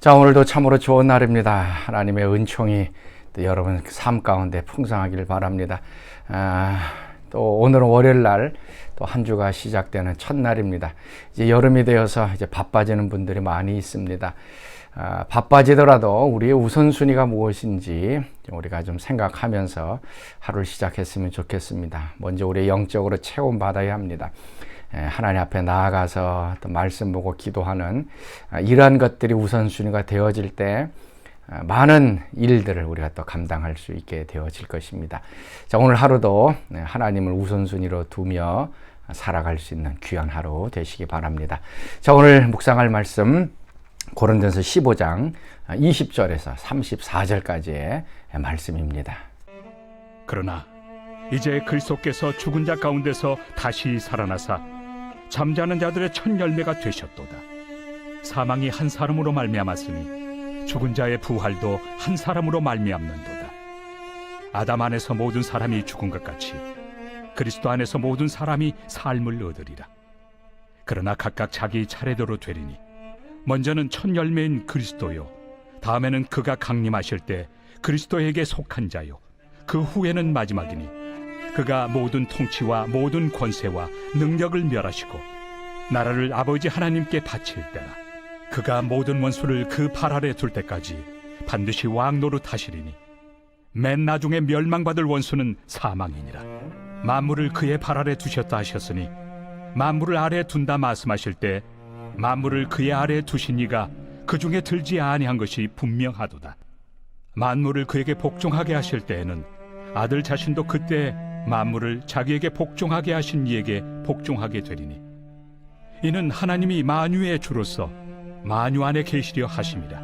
자, 오늘도 참으로 좋은 날입니다. 하나님의 은총이 또 여러분 삶 가운데 풍성하기를 바랍니다. 또 오늘은 월요일 날 또 한 주가 시작되는 첫날입니다. 이제 여름이 되어서 이제 바빠지는 분들이 많이 있습니다. 바빠지더라도 우리의 우선순위가 무엇인지 우리가 좀 생각하면서 하루를 시작했으면 좋겠습니다. 먼저 우리 영적으로 체험 받아야 합니다. 하나님 앞에 나아가서 또 말씀 보고 기도하는 이러한 것들이 우선순위가 되어질 때 많은 일들을 우리가 또 감당할 수 있게 되어질 것입니다. 자, 오늘 하루도 하나님을 우선순위로 두며 살아갈 수 있는 귀한 하루 되시기 바랍니다. 자, 오늘 묵상할 말씀 고린도전서 15장 20절에서 34절까지의 말씀입니다. 그러나 이제 그리스도께서 죽은 자 가운데서 다시 살아나사 잠자는 자들의 첫 열매가 되셨도다. 사망이 한 사람으로 말미암았으니 죽은 자의 부활도 한 사람으로 말미암는도다. 아담 안에서 모든 사람이 죽은 것 같이 그리스도 안에서 모든 사람이 삶을 얻으리라. 그러나 각각 자기 차례대로 되리니 먼저는 첫 열매인 그리스도요, 다음에는 그가 강림하실 때 그리스도에게 속한 자요, 그 후에는 마지막이니 그가 모든 통치와 모든 권세와 능력을 멸하시고 나라를 아버지 하나님께 바칠 때라. 그가 모든 원수를 그 발 아래 둘 때까지 반드시 왕 노릇하시리니 맨 나중에 멸망받을 원수는 사망이니라. 만물을 그의 발 아래 두셨다 하셨으니 만물을 아래 둔다 말씀하실 때 만물을 그의 아래 두신 이가 그 중에 들지 아니한 것이 분명하도다. 만물을 그에게 복종하게 하실 때에는 아들 자신도 그때 만물을 자기에게 복종하게 하신 이에게 복종하게 되리니 이는 하나님이 만유의 주로서 만유 안에 계시려 하심이라.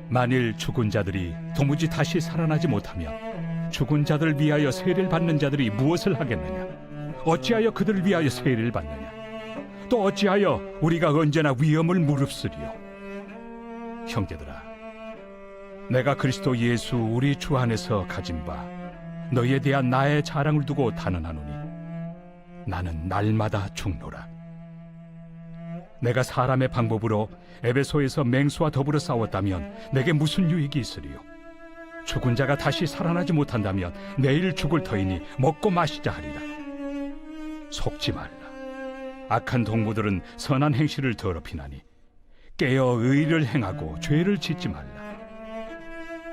만일 죽은 자들이 도무지 다시 살아나지 못하면 죽은 자들을 위하여 세례를 받는 자들이 무엇을 하겠느냐? 어찌하여 그들을 위하여 세례를 받느냐? 또 어찌하여 우리가 언제나 위험을 무릅쓰리요? 형제들아, 내가 그리스도 예수 우리 주 안에서 가진 바 너희에 대한 나의 자랑을 두고 단언하노니 나는 날마다 죽노라. 내가 사람의 방법으로 에베소에서 맹수와 더불어 싸웠다면 내게 무슨 유익이 있으리요? 죽은 자가 다시 살아나지 못한다면 내일 죽을 터이니 먹고 마시자 하리라. 속지 말라. 악한 동무들은 선한 행실을 더럽히나니 깨어 의를 행하고 죄를 짓지 말라.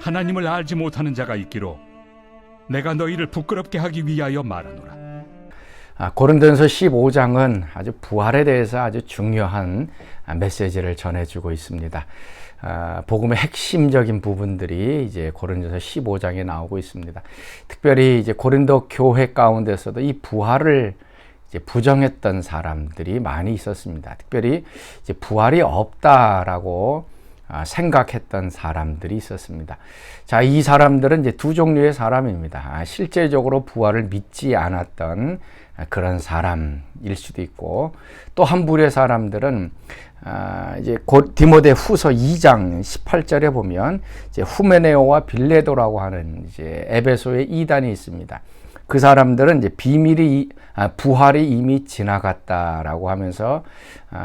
하나님을 알지 못하는 자가 있기로 내가 너희를 부끄럽게 하기 위하여 말하노라. 고린도전서 15장은 아주 부활에 대해서 아주 중요한 메시지를 전해주고 있습니다. 복음의 핵심적인 부분들이 이제 고린도전서 15장에 나오고 있습니다. 특별히 이제 고린도 교회 가운데서도 이 부활을 이제 부정했던 사람들이 많이 있었습니다. 특별히 이제 부활이 없다라고 생각했던 사람들이 있었습니다. 자, 이 사람들은 이제 두 종류의 사람입니다. 실제적으로 부활을 믿지 않았던 그런 사람일 수도 있고, 또 한 부류의 사람들은 이제 곧 디모데 후서 2장 18절에 보면 이제 후메네오와 빌레도라고 하는 이제 에베소의 이단이 있습니다. 그 사람들은 이제 부활이 이미 지나갔다라고 하면서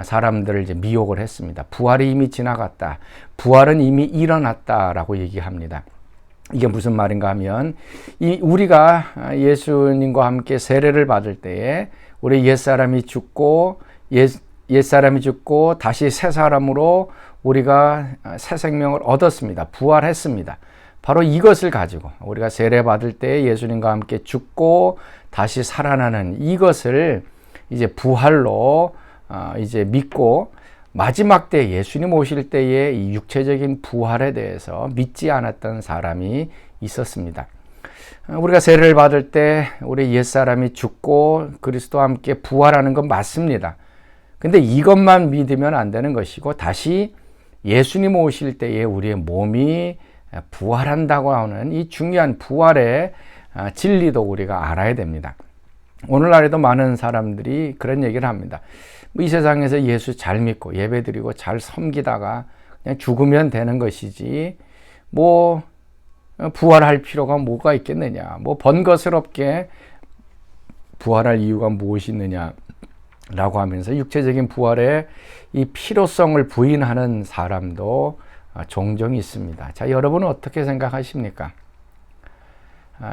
사람들을 이제 미혹을 했습니다. 부활이 이미 지나갔다. 부활은 이미 일어났다라고 얘기합니다. 이게 무슨 말인가 하면 우리가 예수님과 함께 세례를 받을 때에 우리 옛사람이 죽고 다시 새 사람으로 우리가 새 생명을 얻었습니다. 부활했습니다. 바로 이것을 가지고 우리가 세례 받을 때 예수님과 함께 죽고 다시 살아나는 이것을 이제 부활로 이제 믿고 마지막 때 예수님 오실 때의 이 육체적인 부활에 대해서 믿지 않았던 사람이 있었습니다. 우리가 세례를 받을 때 우리 옛사람이 죽고 그리스도와 함께 부활하는 건 맞습니다. 근데 이것만 믿으면 안 되는 것이고 다시 예수님 오실 때에 우리의 몸이 부활한다고 하는 이 중요한 부활의 진리도 우리가 알아야 됩니다. 오늘날에도 많은 사람들이 그런 얘기를 합니다. 이 세상에서 예수 잘 믿고 예배드리고 잘 섬기다가 그냥 죽으면 되는 것이지 뭐 부활할 필요가 뭐가 있겠느냐, 뭐 번거스럽게 부활할 이유가 무엇이 있느냐 라고 하면서 육체적인 부활의 이 필요성을 부인하는 사람도 종종 있습니다. 자, 여러분은 어떻게 생각하십니까?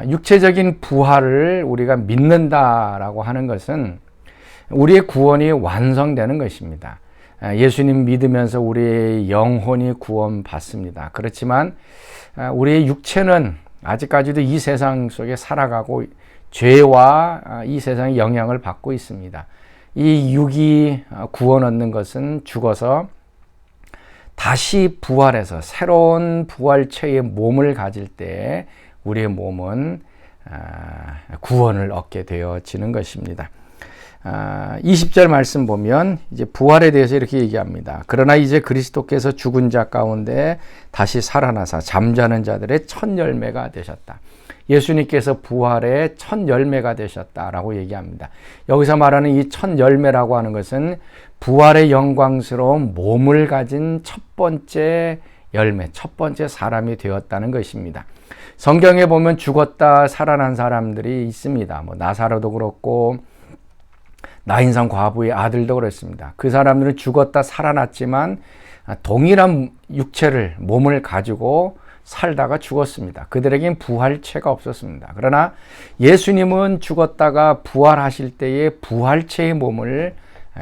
육체적인 부활을 우리가 믿는다라고 하는 것은 우리의 구원이 완성되는 것입니다. 예수님 믿으면서 우리의 영혼이 구원받습니다. 그렇지만 우리의 육체는 아직까지도 이 세상 속에 살아가고 죄와 이 세상의 영향을 받고 있습니다. 이 육이 구원 얻는 것은 죽어서 다시 부활해서 새로운 부활체의 몸을 가질 때 우리의 몸은 구원을 얻게 되어지는 것입니다. 20절 말씀 보면 이제 부활에 대해서 이렇게 얘기합니다. 그러나 이제 그리스도께서 죽은 자 가운데 다시 살아나사 잠자는 자들의 첫 열매가 되셨다. 예수님께서 부활의 첫 열매가 되셨다라고 얘기합니다. 여기서 말하는 이 첫 열매라고 하는 것은 부활의 영광스러운 몸을 가진 첫 번째 열매, 첫 번째 사람이 되었다는 것입니다. 성경에 보면 죽었다 살아난 사람들이 있습니다. 뭐 나사로도 그렇고 나인산 과부의 아들도 그렇습니다. 그 사람들은 죽었다 살아났지만 동일한 육체를, 몸을 가지고 살다가 죽었습니다. 그들에겐 부활체가 없었습니다. 그러나 예수님은 죽었다가 부활하실 때에 부활체의 몸을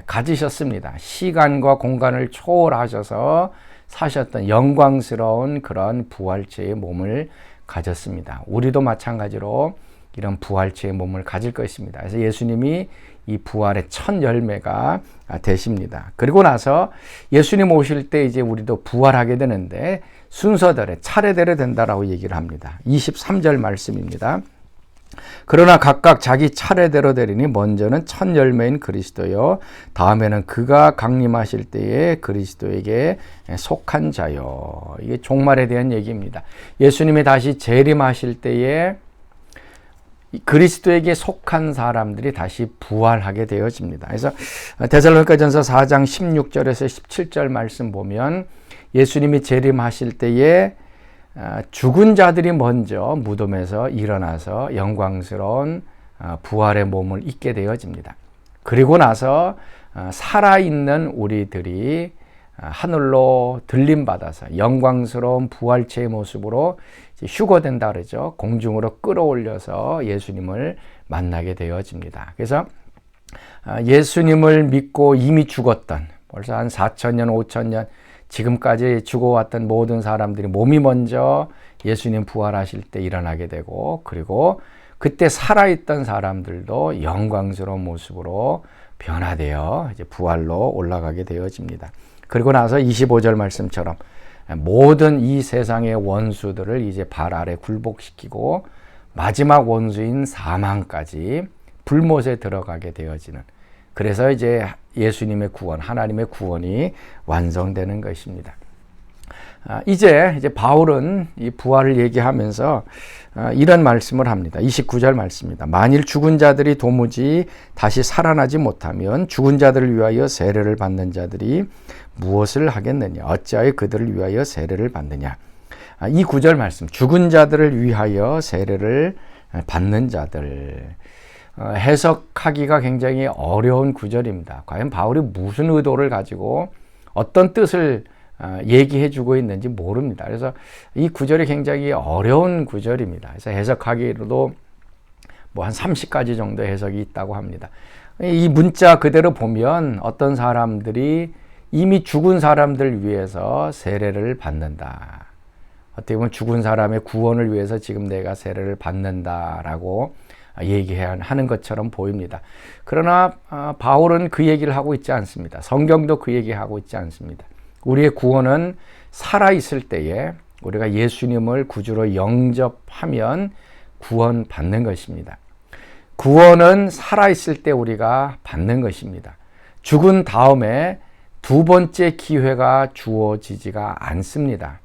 가지셨습니다. 시간과 공간을 초월하셔서 사셨던 영광스러운 그런 부활체의 몸을 가졌습니다. 우리도 마찬가지로 이런 부활체의 몸을 가질 것입니다. 그래서 예수님이 이 부활의 첫 열매가 되십니다. 그리고 나서 예수님 오실 때 이제 우리도 부활하게 되는데 순서대로 차례대로 된다라고 얘기를 합니다. 23절 말씀입니다. 그러나 각각 자기 차례대로 되리니 먼저는 첫 열매인 그리스도요 다음에는 그가 강림하실 때에 그리스도에게 속한 자요. 이게 종말에 대한 얘기입니다. 예수님이 다시 재림하실 때에 그리스도에게 속한 사람들이 다시 부활하게 되어집니다. 그래서 데살로니가전서 4장 16절에서 17절 말씀 보면 예수님이 재림하실 때에 죽은 자들이 먼저 무덤에서 일어나서 영광스러운 부활의 몸을 입게 되어집니다. 그리고 나서 살아있는 우리들이 하늘로 들림받아서 영광스러운 부활체의 모습으로 휴거된다 그러죠. 공중으로 끌어올려서 예수님을 만나게 되어집니다. 그래서 예수님을 믿고 이미 죽었던 벌써 한 4,000년, 5,000년 지금까지 죽어왔던 모든 사람들이 몸이 먼저 예수님 부활하실 때 일어나게 되고 그리고 그때 살아있던 사람들도 영광스러운 모습으로 변화되어 이제 부활로 올라가게 되어집니다. 그리고 나서 25절 말씀처럼 모든 이 세상의 원수들을 이제 발 아래 굴복시키고 마지막 원수인 사망까지 불못에 들어가게 되어지는, 그래서 이제 예수님의 구원, 하나님의 구원이 완성되는 것입니다. 이제 바울은 이 부활을 얘기하면서 이런 말씀을 합니다. 29절 말씀입니다. 만일 죽은 자들이 도무지 다시 살아나지 못하면 죽은 자들을 위하여 세례를 받는 자들이 무엇을 하겠느냐? 어찌하여 그들을 위하여 세례를 받느냐? 이 9절 말씀, 죽은 자들을 위하여 세례를 받는 자들. 해석하기가 굉장히 어려운 구절입니다. 과연 바울이 무슨 의도를 가지고 어떤 뜻을 얘기해 주고 있는지 모릅니다. 그래서 이 구절이 굉장히 어려운 구절입니다. 그래서 해석하기로도 뭐 한 30가지 정도 해석이 있다고 합니다. 이 문자 그대로 보면 어떤 사람들이 이미 죽은 사람들 위해서 세례를 받는다. 어떻게 보면 죽은 사람의 구원을 위해서 지금 내가 세례를 받는다라고 얘기하는 것처럼 보입니다. 그러나 바울은 그 얘기를 하고 있지 않습니다. 성경도 그 얘기하고 있지 않습니다. 우리의 구원은 살아있을 때에 우리가 예수님을 구주로 영접하면 구원받는 것입니다. 구원은 살아있을 때 우리가 받는 것입니다. 죽은 다음에 두 번째 기회가 주어지지가 않습니다.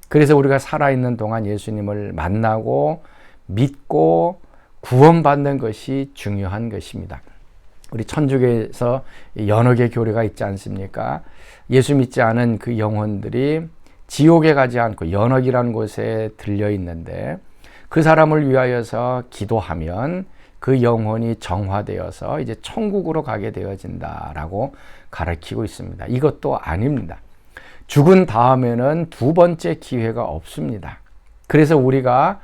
그래서 우리가 살아있는 동안 예수님을 만나고 믿고 구원받는 것이 중요한 것입니다. 우리 천주교에서 연옥의 교리가 있지 않습니까? 예수 믿지 않은 그 영혼들이 지옥에 가지 않고 연옥이라는 곳에 들려 있는데 그 사람을 위하여서 기도하면 그 영혼이 정화되어서 이제 천국으로 가게 되어진다라고 가르치고 있습니다. 이것도 아닙니다. 죽은 다음에는 두 번째 기회가 없습니다. 그래서 우리가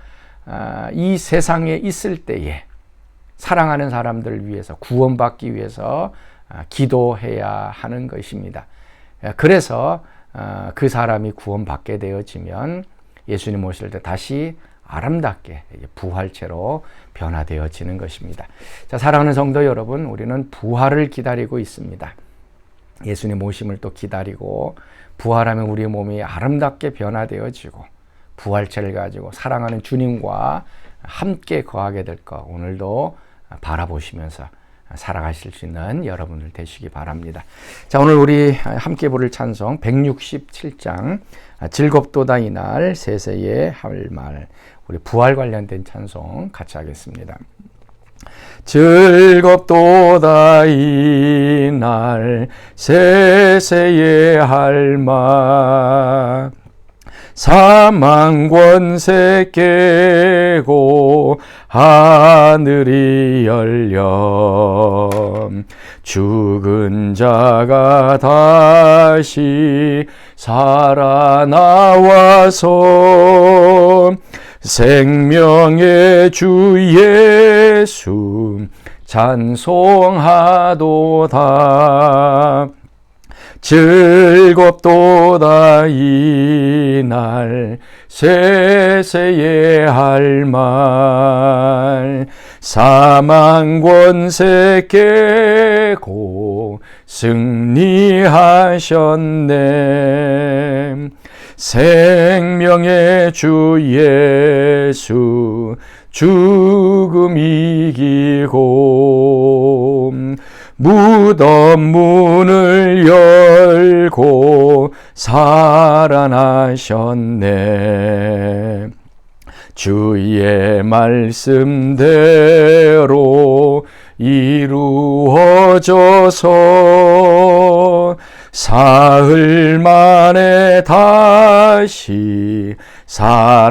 이 세상에 있을 때에 사랑하는 사람들을 위해서 구원받기 위해서 기도해야 하는 것입니다. 그래서 그 사람이 구원받게 되어지면 예수님 오실 때 다시 아름답게 부활체로 변화되어지는 것입니다. 자, 사랑하는 성도 여러분, 우리는 부활을 기다리고 있습니다. 예수님 오심을 또 기다리고 부활하면 우리의 몸이 아름답게 변화되어지고 부활체를 가지고 사랑하는 주님과 함께 거하게 될 것 오늘도 바라보시면서 살아가실 수 있는 여러분들 되시기 바랍니다. 자, 오늘 우리 함께 부를 찬송 167장 즐겁도다 이날 세세에 할 말, 우리 부활 관련된 찬송 같이 하겠습니다. 즐겁도다 이날 세세에 할 말, 사망 권세 깨고 하늘이 열려 죽은 자가 다시 살아나와서 생명의 주 예수 찬송하도다. 즐겁도다 이날 세세에 할 말, 사망 권세 깨고 승리하셨네. 생명의 주 예수 죽음 이기고 무덤 문을 열고 살아나셨네. 주의 말씀대로 이루어져서 사흘 만에 다시 살아나셨네.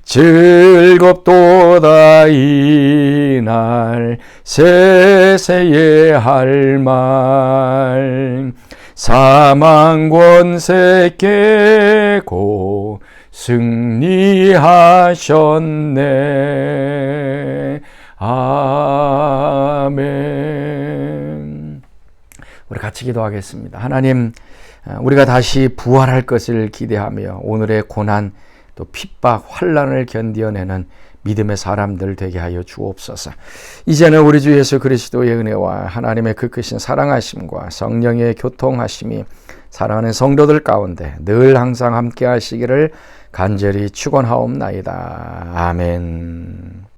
즐겁도다 이날 세세에 할 말, 사망 권세 깨고 승리하셨네. 아멘. 우리 같이 기도하겠습니다. 하나님, 우리가 다시 부활할 것을 기대하며 오늘의 고난, 또 핍박, 환난을 견디어내는 믿음의 사람들 되게 하여 주옵소서. 이제는 우리 주 예수 그리스도의 은혜와 하나님의 그 크신 사랑하심과 성령의 교통하심이 사랑하는 성도들 가운데 늘 항상 함께 하시기를 간절히 축원하옵나이다. 아멘.